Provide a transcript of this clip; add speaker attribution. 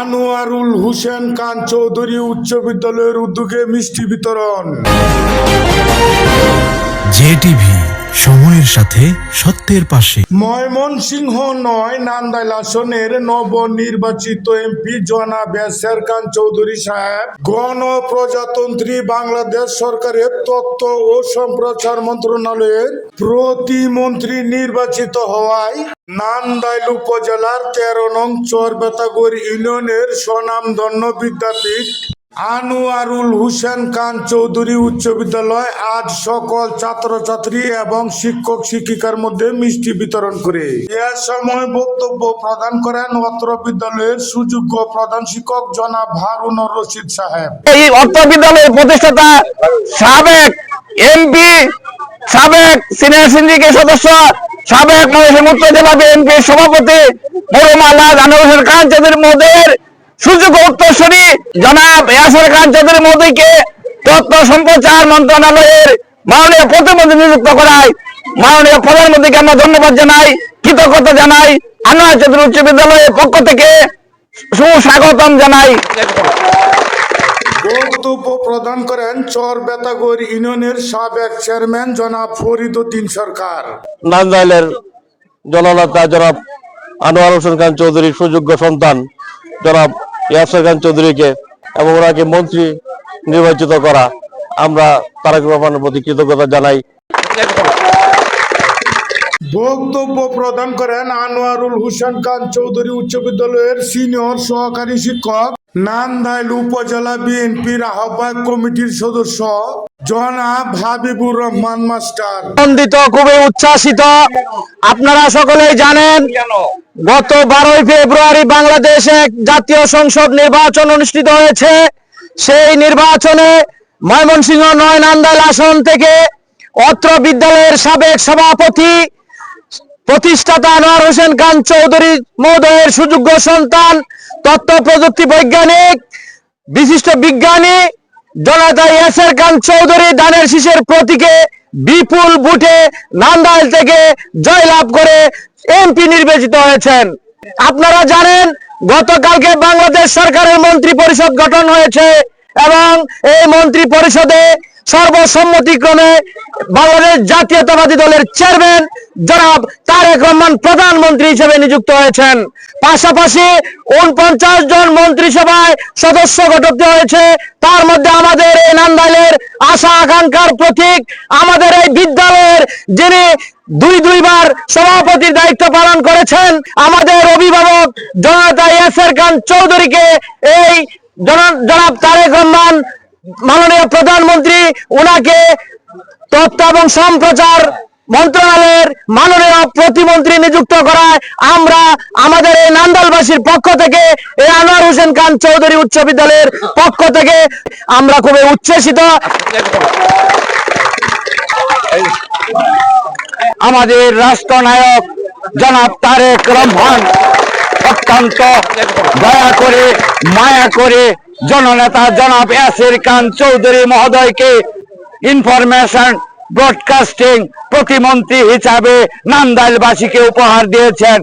Speaker 1: আনোয়ারুল হোসেন খান চৌধুরী উচ্চ বিদ্যালয়ের উদ্যোগে মিষ্টি বিতরণ।
Speaker 2: জেটিভি, সময়ের সাথে সত্যের পাশে।
Speaker 1: ময়মনসিংহ ৯ নান্দাইল আসনের নবনির্বাচিত এমপি জনাব ইয়াসের খান চৌধুরী সাহেব গণপ্রজাতন্ত্রী বাংলাদেশ সরকারের তথ্য ও সম্প্রচার মন্ত্রণালয়ের প্রতিমন্ত্রী নির্বাচিত হওয়ায় নান্দাইল উপজেলার ১৩ নং চরবেতাগড় ইউনিয়নের স্বনামধন্য বিদ্যাপীঠ আনোয়ারুল হোসেন খান চৌধুরী উচ্চ বিদ্যালয় আজ সকল ছাত্রছাত্রী এবং শিক্ষক শিক্ষিকার মধ্যে মিষ্টি বিতরণ করে এ সময় বক্তব্য প্রদান করেন অত্র বিদ্যালয়ের সুযোগ্য প্রধান শিক্ষক জনাব হারুনুর রশিদ সাহেব।
Speaker 3: এই অত্র বিদ্যালয়ের প্রতিষ্ঠাতা সাবেক এমপি, সাবেক সিনিয়র সিন্ডিকেট সদস্য, সাবেক ময়মনসিংহ উত্তর জেলা বিএনপির সভাপতি আনোয়ারুল হোসেন খান চৌধুরী মহোদয়ের সুযোগ্য উত্তরসূরি জনাব ইয়াসের খান চৌধুরী মহোদয়কে তথ্য সম্প্রচার মন্ত্রণালয়ের মাননীয় প্রতিমন্ত্রী নিযুক্ত করায় মাননীয় প্রধানমন্ত্রীকে আমরা ধন্যবাদ জানাই, কৃতজ্ঞতা জানাই। আনোয়ার চৌধুরী উচ্চ বিদ্যালয়ের পক্ষ থেকে সুস্বাগতম জানাই।
Speaker 1: বক্তব্য প্রদান করেন চরবেতাগড় ইউনিয়নের সাবেক চেয়ারম্যান জনাব ফরিদ উদ্দিন সরকার।
Speaker 3: নান্দাইলের জননেতা জনাব আনোয়ার হোসেন খান চৌধুরীর সুযোগ্য সন্তান জনাব ইয়াসের খান চৌধুরীকে এবং ওনাকে মন্ত্রী নির্বাচিত করা, আমরা তারেক রহমানের প্রতি কৃতজ্ঞতা জানাই।
Speaker 1: বক্তব্য প্রদান করেন আনোয়ারুল হোসেন খান চৌধুরী উচ্চ বিদ্যালয়ের সিনিয়র সহকারী শিক্ষক, নান্দাইল উপজেলা বিএনপির আহ্বায়ক কমিটির সদস্য জনাব হাবিবুর রহমান মাস্টার।
Speaker 3: আনন্দিত, খুবই উচ্ছ্বাসিত। আপনারা সকলেই জানেন গত 12 ফেব্রুয়ারি বাংলাদেশে জাতীয় সংসদ নির্বাচন অনুষ্ঠিত হয়েছে। সেই নির্বাচনে ময়মনসিংহ ৯ নান্দাইল আসন থেকে অত্র বিদ্যালয়ের সাবেক সভাপতি প্রতিষ্ঠাতা আনোয়ার হোসেন খান চৌধুরী মহোদয়ের সুযোগ্য সন্তান, তথ্য প্রযুক্তি বৈজ্ঞানিক, বিশিষ্ট বিজ্ঞানী জনতা ইয়াসের খান চৌধুরী ধানের শীষের প্রতীকে বিপুল ভোটে নান্দাইল থেকে জয়লাভ করে এমপি নির্বাচিত হয়েছেন। আপনারা জানেন গতকালকে বাংলাদেশ সরকারের মন্ত্রী পরিষদ গঠন হয়েছে এবং এই মন্ত্রী পরিষদে সর্বসম্মতিক্রমে বাংলাদেশ জাতীয়তাবাদী দলের চেয়ারম্যান জনাব তারেক রহমান প্রধানমন্ত্রী হিসেবে নিযুক্ত হয়েছেন। পাশাপাশি 49 জন মন্ত্রিসভায় সদস্য গঠিত হয়েছে। তার মধ্যে আমাদের এই নান্দাইলের আশা আকাঙ্ক্ষার প্রতীক, আমাদের এই বিদ্যালয়ের যিনি দুইবার সভাপতির দায়িত্ব পালন করেছেন, আমাদের অভিভাবক জনতা ইয়াসের খান চৌধুরীকে এই জনাব তারেক রহমান মাননীয় প্রধানমন্ত্রী ওনাকে তথ্য এবং সম্প্রচার মন্ত্রণালয়ের মাননীয় প্রতিমন্ত্রী নিযুক্ত করায় আমরা আমাদের এই নান্দাইলবাসীর পক্ষ থেকে, এই আনোয়ার হোসেন খান চৌধুরী উচ্চ বিদ্যালয়ের পক্ষ থেকে আমরা খুবই উচ্ছ্বসিত। আমাদের রাষ্ট্রনায়ক জনাব তারেক রহমান অত্যন্ত দয়া করে মায়া করে জননেতা জনাব ইয়াসের খান চৌধুরী মহোদয়কে ইনফরমেশন ব্রডকাস্টিং প্রতিমন্ত্রী হিসাবে নান্দাইলবাসীকে উপহার দিয়েছেন।